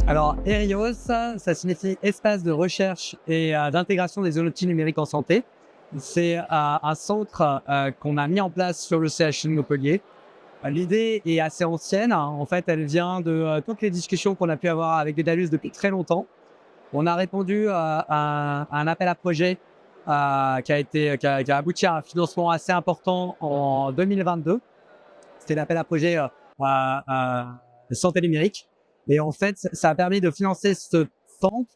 Alors, ERIOS, ça signifie espace de recherche et d'intégration des outils numériques en santé. C'est un centre qu'on a mis en place sur le CHU de Montpellier. L'idée est assez ancienne, hein. En fait, elle vient de toutes les discussions qu'on a pu avoir avec Dedalus depuis très longtemps. On a répondu à un appel à projet qui a abouti à un financement assez important en 2022. C'était l'appel à projet santé numérique. Et en fait, ça a permis de financer ce centre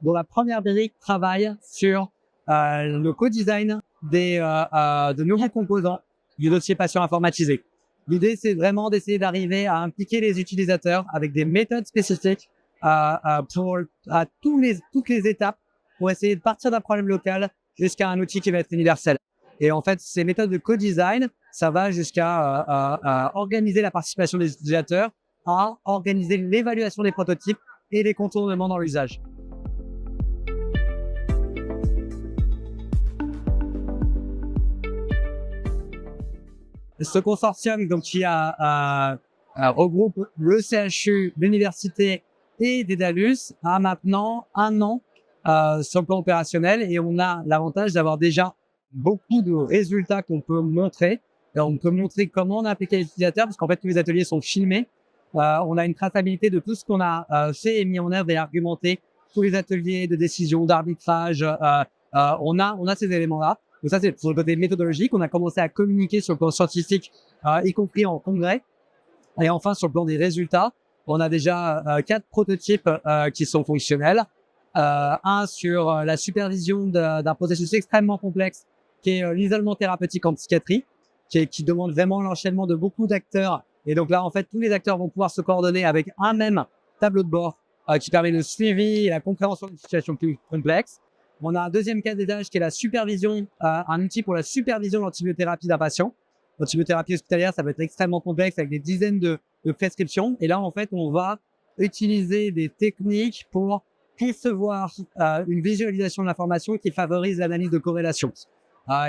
dont la première brique travaille sur le co-design de nouveaux composants du dossier patient informatisé. L'idée, c'est vraiment d'essayer d'arriver à impliquer les utilisateurs avec des méthodes spécifiques pour toutes les étapes pour essayer de partir d'un problème local jusqu'à un outil qui va être universel. Et en fait, ces méthodes de co-design, ça va jusqu'à organiser la participation des utilisateurs, à organiser l'évaluation des prototypes et les contournements dans l'usage. Ce consortium donc, qui regroupe le CHU, l'université et Dedalus a maintenant 1 an sur le plan opérationnel et on a l'avantage d'avoir déjà beaucoup de résultats qu'on peut montrer. Et on peut montrer comment on a appliqué les utilisateurs parce qu'en fait tous les ateliers sont filmés. On a une traçabilité de tout ce qu'on a fait et mis en œuvre et argumenté, tous les ateliers de décision, d'arbitrage. On a ces éléments-là. Donc ça, c'est pour le côté méthodologique. On a commencé à communiquer sur le plan scientifique, y compris en congrès. Et enfin, sur le plan des résultats, on a déjà 4 prototypes qui sont fonctionnels. Un sur la supervision d'un processus extrêmement complexe qui est l'isolement thérapeutique en psychiatrie, qui demande vraiment l'enchaînement de beaucoup d'acteurs. Et donc là, en fait, tous les acteurs vont pouvoir se coordonner avec un même tableau de bord qui permet le suivi et la compréhension d'une situation plus complexe. On a un deuxième cas d'usage qui est la supervision, un outil pour la supervision de l'antibiothérapie d'un patient. L'antibiothérapie hospitalière, ça peut être extrêmement complexe avec des dizaines de prescriptions. Et là, en fait, on va utiliser des techniques pour concevoir une visualisation de l'information qui favorise l'analyse de corrélation.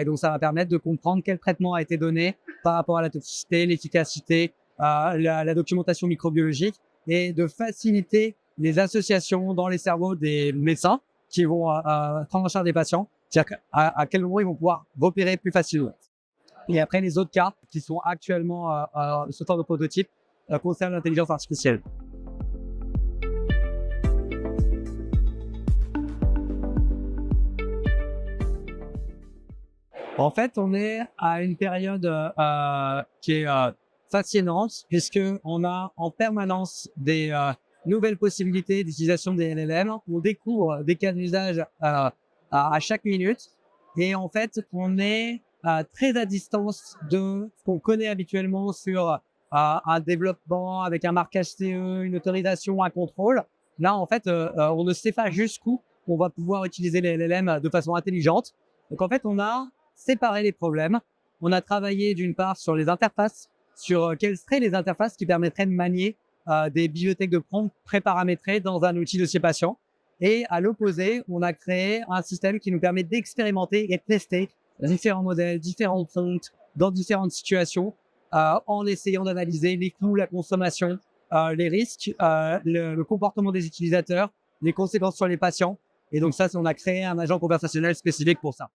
Et donc, ça va permettre de comprendre quel traitement a été donné par rapport à la toxicité, l'efficacité, la documentation microbiologique et de faciliter les associations dans les cerveaux des médecins qui vont prendre en charge des patients, c'est-à-dire à quel moment ils vont pouvoir repérer plus facilement. Et après, les autres cas qui sont actuellement ce temps de prototype concernent l'intelligence artificielle. En fait, on est à une période qui est fascinante puisqu'on a en permanence des nouvelles possibilités d'utilisation des LLM. On découvre des cas d'usage à chaque minute et en fait, on est très à distance de ce qu'on connaît habituellement sur un développement avec un marquage CE, une autorisation, un contrôle. Là, en fait, on ne sait pas jusqu'où on va pouvoir utiliser les LLM de façon intelligente. Donc, en fait, on a séparé les problèmes. On a travaillé d'une part sur les interfaces, sur quelles seraient les interfaces qui permettraient de manier des bibliothèques de prompts préparamétrées dans un outil dossier patient. Et à l'opposé, on a créé un système qui nous permet d'expérimenter et de tester différents modèles, différents prompts dans différentes situations en essayant d'analyser les coûts, la consommation, les risques, le comportement des utilisateurs, les conséquences sur les patients. Et donc ça, on a créé un agent conversationnel spécifique pour ça.